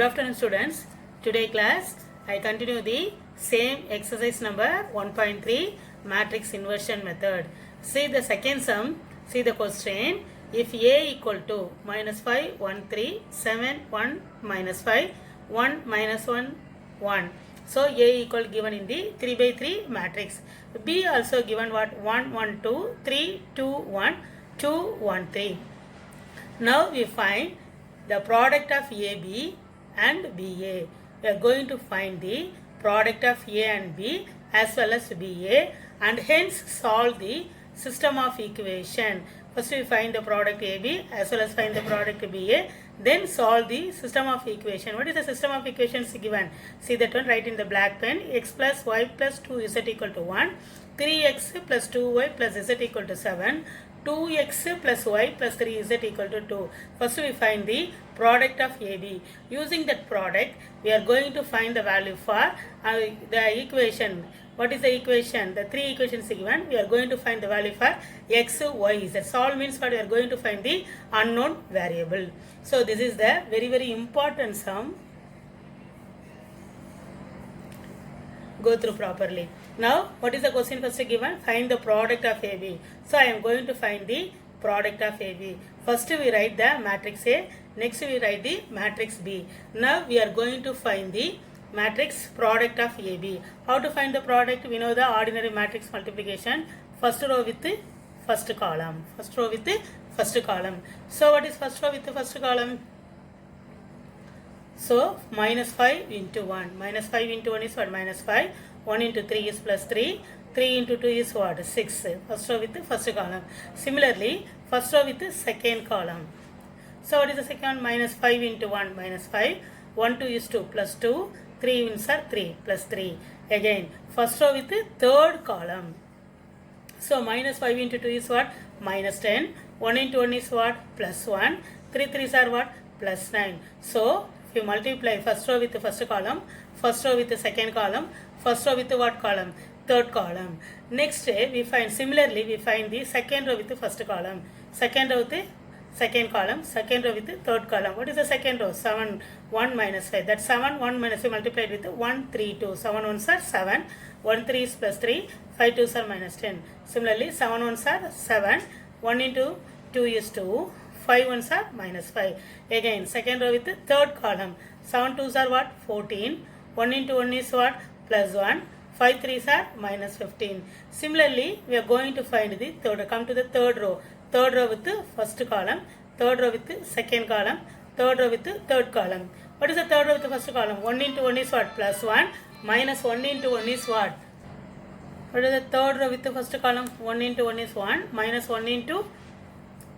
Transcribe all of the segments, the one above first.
afternoon students. Today class I continue the same exercise number 1.3 matrix inversion method. See the second sum. See the question. If A equal to minus 5 1 3 7 1 minus 5 1 minus 1 1. So A equal given in the 3 by 3 matrix. B also given what 1 1 2 3 2 1 2 1 3. Now we find the product of AB and BA. We are going to find the product of A and B as well as BA and hence solve the system of equation. First we find the product AB as well as find the product BA, then solve the system of equation. What is the system of equations given? See that one, write in the black pen. X plus y plus 2z equal to 1, 3x plus 2y plus z equal to 7, 2x plus y plus 3z equal to 2. First we find the product of AB. Using that product, we are going to find the value for the equation. What is the equation? The three equations given. We are going to find the value for x, y. That solve means what we are going to find the unknown variable. So this is the very important sum. Go through properly. Now, what is the question first given? Find the product of AB. So, I am going to find the product of AB. First, we write the matrix A. Next, we write the matrix B. Now, we are going to find the matrix product of AB. How to find the product? We know the ordinary matrix multiplication. First row with the first column. First row with the first column. So, what is first row with the first column? So, minus 5 into 1. Minus 5 into 1 is what? Minus 5. 1 into 3 is plus 3. 3 into 2 is what? 6. First row with the first column. Similarly, first row with the second column. So, what is the second? Minus 5 into 1. Minus 5. 1, 2 is 2 plus 2. 3 ones are 3 plus 3. Again, first row with the third column. So, minus 5 into 2 is what? Minus 10. 1 into 1 is what? Plus 1. 3 3s are what? Plus 9. So, if you multiply first row with the first column, first row with the second column, first row with the what column? Third column. Next we find, similarly we find the second row with the first column, second row with the second column, second row with the third column. What is the second row? 7 1 minus 5. That 7 1 minus 5 multiplied with 1 3 2. 7 1s are 7. 1 3 is plus 3. 5 2s are minus 10. Similarly 7 1s are 7. 1 into 2 is 2. 5 ones are minus 5. Again, second row with the third column. 7 2s are what? 14. 1 into 1 is what? Plus 1. 5 3s are minus 15. Similarly, we are going to find the third. Come to the third row. Third row with the first column. Third row with the second column. Third row with the third column. What is the third row with the first column? 1 into 1 is what? Plus 1. Minus 1 into 1 is what? What is the third row with the first column? 1 into 1 is 1. Minus 1 into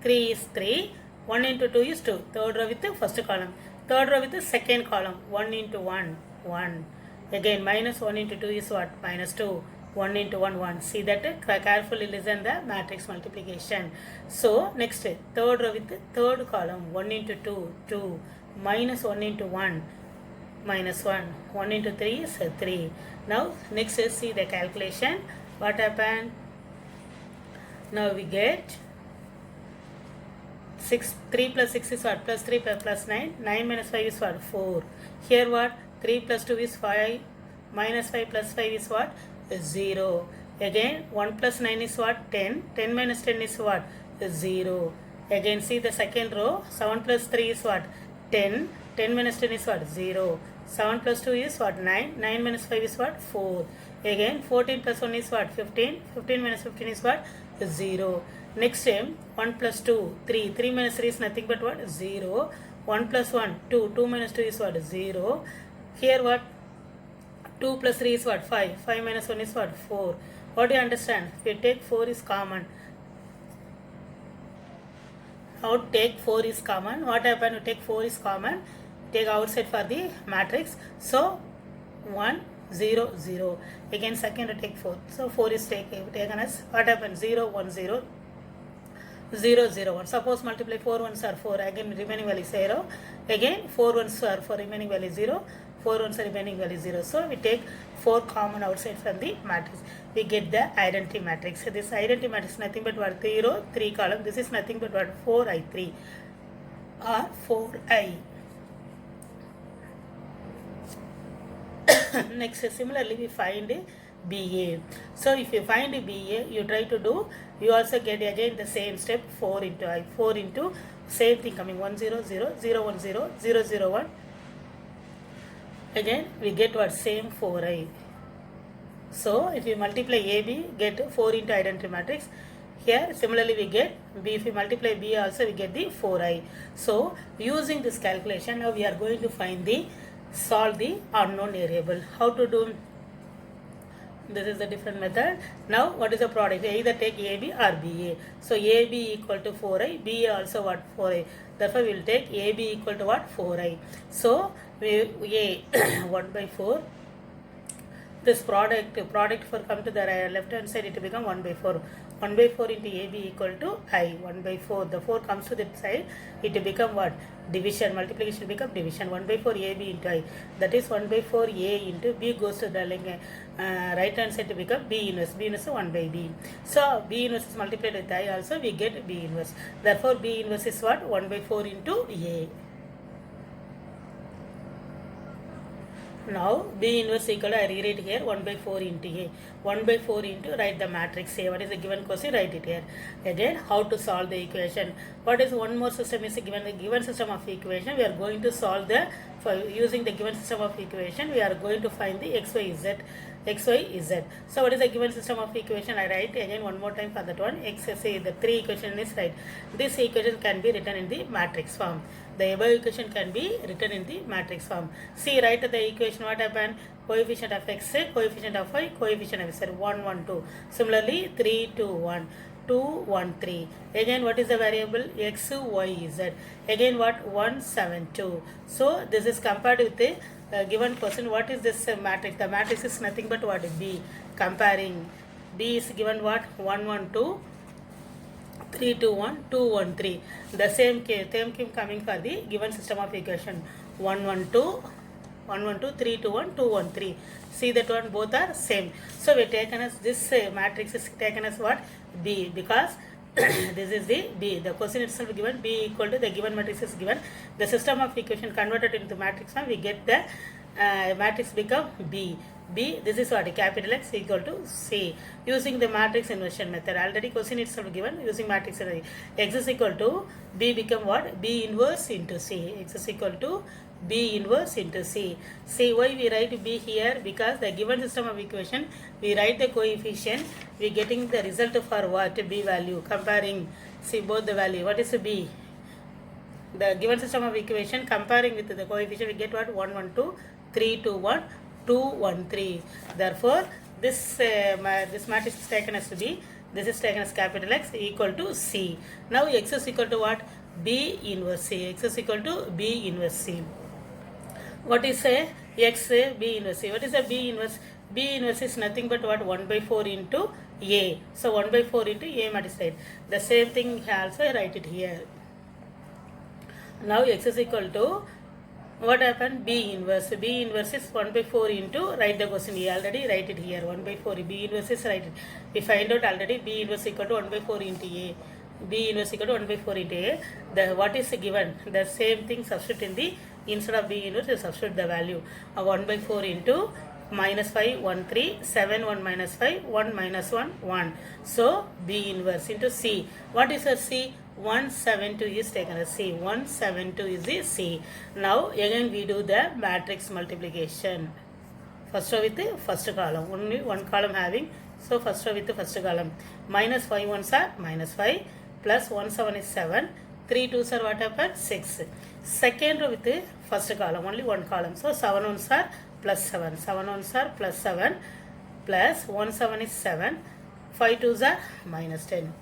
3 is 3. 1 into 2 is 2. Third row with the first column. Third row with the second column. 1 into 1, 1. Again, minus 1 into 2 is what? Minus 2. 1 into 1, 1. See that? Carefully listen the matrix multiplication. So, next, third row with the third column. 1 into 2, 2. Minus 1 into 1, minus 1. 1 into 3 is 3. Now, next is see the calculation. What happened? Now, we get 3 plus 6 is what? Plus 3 plus 9. 9 minus 5 is what? 4. Here what? 3 plus 2 is 5. Minus 5 plus 5 is what? 0. Again 1 plus 9 is what? 10. 10 minus 10 is what? 0. Again see the second row. 7 plus 3 is what? 10. 10 minus 10 is what? 0. 7 plus 2 is what? 9. 9 minus 5 is what? 4. Again 14 plus 1 is what? 15. 15 minus 15 is what? 0. Next time 1 plus 2, 3. 3 minus 3 is nothing but what? 0. 1 plus 1, 2. 2 minus 2 is what? 0. Here what? 2 plus 3 is what? 5. 5 minus 1 is what? 4. What do you understand? If you take 4 is common. How to take 4 is common? What happened? You take 4 is common. Take outside for the matrix. So 1 0 0. Again second to take 4. So 4 is taken as what happens? 0 1 0 0 0 1. Suppose multiply 4 ones are 4. Again remaining value 0. Again 4 ones are 4. Remaining value 0. 4 ones are remaining value 0. So we take 4 common outside from the matrix. We get the identity matrix. So this identity matrix is nothing but what? 3 row 3 column. This is nothing but what? 4i3 or 4i. Next, similarly, we find BA. So if you find BA, you try to do, you also get again the same step, 4 into I, 4 into same thing coming 1 0 0 0 1 0 0 0 1. Again we get what, same 4I. So if you multiply AB, get 4 into identity matrix. Here similarly we get B. If we multiply B also, we get the 4I. So using this calculation, now we are going to find the, solve the unknown variable. How to do? This is the different method. Now what is the product? Either take AB or BA. So AB equal to 4I, BA also what, 4I. Therefore we will take AB equal to what, 4I. So we A 1 by 4. This product for come to the left hand side, it will become 1 by 4. 1 by 4 into AB equal to I. 1 by 4. The 4 comes to that side, it will become what? Division. Multiplication will become division. 1 by 4 AB into I. That is 1 by 4 A into B goes to the right hand side to become B inverse. B inverse is 1 by B. So B inverse is multiplied with I also, we get B inverse. Therefore B inverse is what? 1 by 4 into A. Now B inverse equal to, I rewrite here 1 by 4 into A. 1 by 4 into, write the matrix A. What is the given question? Write it here. Again, how to solve the equation? What is one more system is given? The given system of equation, we are going to solve the, for using the given system of equation, we are going to find the XYZ. XYZ. So what is the given system of equation? I write again one more time for that one. Say the 3 equation is right. This equation can be written in the matrix form. The above equation can be written in the matrix form. See, write the equation, what happened? Coefficient of x, coefficient of y, coefficient of z, 1 1 2. Similarly 3 2 1. 2 1 3. Again what is the variable? X y z. Again what? 1 7 2. So this is compared with the given question. What is this matrix? The matrix is nothing but what? B. Comparing. B is given what? 1 1 2. 3 2 1 2 1 3. The same came coming for the given system of equation. 1 1 2 1 1 2 3 2 1 2 1 3. See that one, both are same. So we taken as this matrix is taken as what? B, because this is the B. The question itself given B equal to the given matrix is given. The system of equation converted into matrix form, we get the matrix become B. B, this is what? Capital X equal to C. Using the matrix inversion method. Already question itself given using matrix inversion. X is equal to B become what? B inverse into C. X is equal to B inverse into C. See why we write B here? Because the given system of equation, we write the coefficient, we getting the result for what? B value. Comparing, see both the value. What is B? The given system of equation comparing with the coefficient, we get what? 1 1 2 3 2 1 2 1 3. Therefore this this matrix is taken as B. This is taken as capital X equal to C. Now X is equal to what? B inverse C. X is equal to B inverse C. What is a X B inverse C? What is a B inverse? B inverse is nothing but what? 1 by 4 into A. So 1 by 4 into A matrix, right? The same thing also I write it here. Now X is equal to what happened? B inverse. B inverse is 1 by 4 into, write the question. We already write it here. 1 by 4. B inverse is write it. We find out already B inverse equal to 1 by 4 into A. B inverse equal to 1 by 4 into A. The what is given? The same thing substitute in the, instead of B inverse, you substitute the value of 1 by 4 into minus 5 1 3 7 1 minus 5 1 minus 1 1. So B inverse into C. What is a C? 172 is taken as C. 172 is the C. Now again we do the matrix multiplication. First row with the first column. Only one column having. So first row with the first column. Minus 5 ones are minus 5. Plus 1 7 is 7. 3 2s are what happened? 6. Second row with the first column. Only one column. So 7 ones are plus 7. 7 ones are plus 7. Plus 1 7 is 7. 5 2s are minus 10.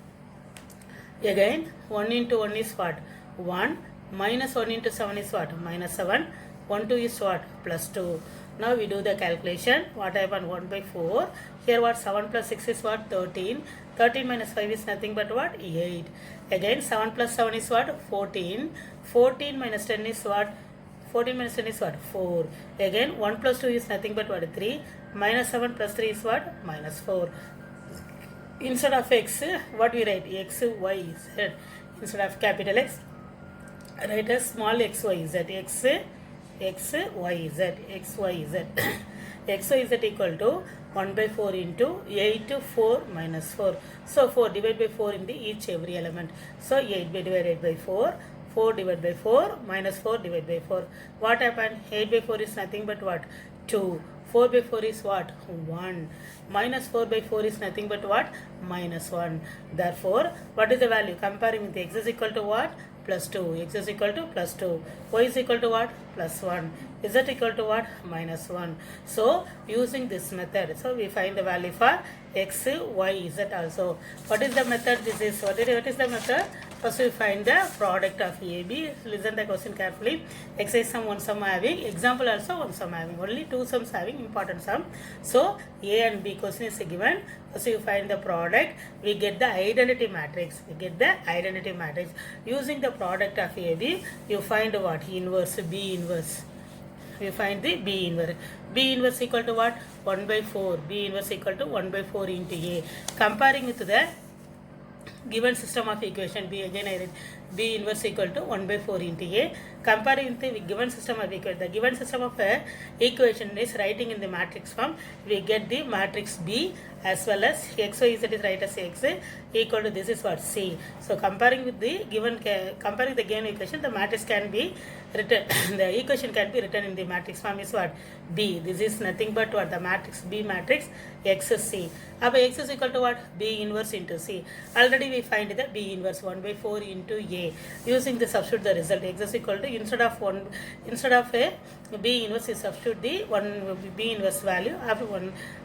Again 1 into 1 is what? 1. Minus 1 into 7 is what? Minus 7. 1 2 is what? Plus 2. Now we do the calculation. What happened? 1 by 4. Here what? 7 plus 6 is what? 13. 13 minus 5 is nothing but what? 8. Again 7 plus 7 is what? 14. 14 minus 10 is what? 14 minus 10 is what? 4. Again 1 plus 2 is nothing but what? 3. Minus 7 plus 3 is what? Minus 4. Instead of X, what we write? X, Y, Z. Instead of capital X, write as small x, y, z. X, Y, Z. X, Y, Z. xyz equal to 1 by 4 into 8 to 4 minus 4. So 4 divided by 4 in the each every element. So 8 by divided by 4, 4 divided by 4 minus 4 divided by 4. What happened? 8 by 4 is nothing but what? 2. 4 by 4 is what? 1. Minus 4 by 4 is nothing but what? Minus 1. Therefore, what is the value? Comparing with x is equal to what? Plus 2. X is equal to plus 2. Y is equal to what? Plus 1. Z equal to what? Minus 1. So, using this method, so we find the value for x, y, z also. What is the method? This is, what is the method? First we find the product of AB. Listen the question carefully. Exercise sum, one sum having. Example also one sum having. Only two sums having important sum. So, A and B question is given. First you find the product. We get the identity matrix. Using the product of AB, you find what? Inverse, B inverse. We find the B inverse. B inverse equal to what? 1 by 4. B inverse equal to 1 by 4 into A. Comparing with the given system of equation, B again I read, B inverse equal to 1 by 4 into A. Comparing with the given system of equation, the given system of equation is writing in the matrix form. We get the matrix B as well as x, y, z is right as x equal to, this is what? C. So comparing with the given equation, the matrix can be written, the equation can be written in the matrix form is what? B. This is nothing but what? The matrix B matrix x is C. Now x is equal to what? B inverse into C. Already we find the B inverse 1 by 4 into A. Using the substitute the result, x is equal to, instead of a B inverse, you substitute the 1 B inverse value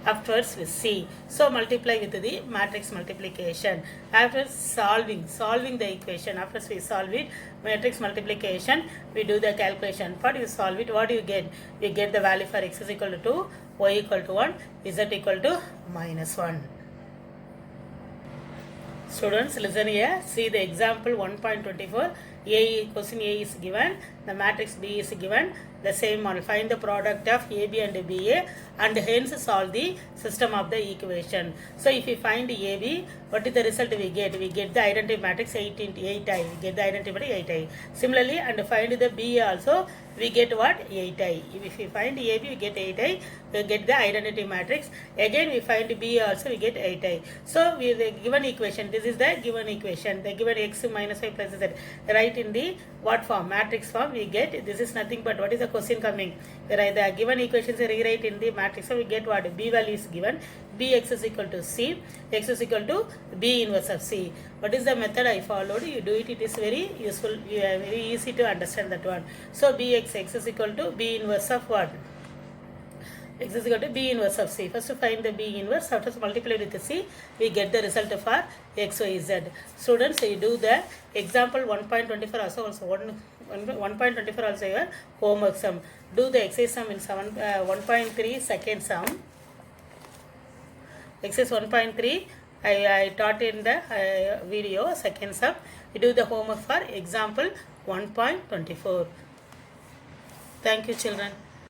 afterwards with C. So multiply with the matrix multiplication. After solving the equation, after we solve it, matrix multiplication, we do the calculation. But you solve it, what do you get? You get the value for x is equal to 2, y equal to 1, z equal to minus 1. Students, listen here. See the example 1.24. Question A is given. The matrix B is given. The same model. Find the product of AB and BA and hence solve the system of the equation. So if we find AB, what is the result we get? We get the identity matrix 8 into 8i. We get the identity matrix 8i. Similarly, and find the BA also, we get what? 8i. If we find AB, we get 8i. We get the identity matrix. Again, we find BA also, we get 8i. So we the given equation. This is the given equation. The given x minus 5 plus z. Right in the what form? Matrix form we get. This is nothing but what is the question coming? Where the given equations rewrite in the matrix. So we get what? B value is given. Bx is equal to C. X is equal to B inverse of C. What is the method I followed? You do it. It is very useful. Very easy to understand that one. So Bx, x is equal to B inverse of what? X is equal to B inverse of C. First to find the B inverse, after multiply with the C, we get the result for x, y, z. Students, you do the example 1.24 also 1.24 also your homework sum. Do the exercise sum in 1.3 second sum. Exercise 1.3 I taught in the video second sum. You do the homework for example 1.24. Thank you children.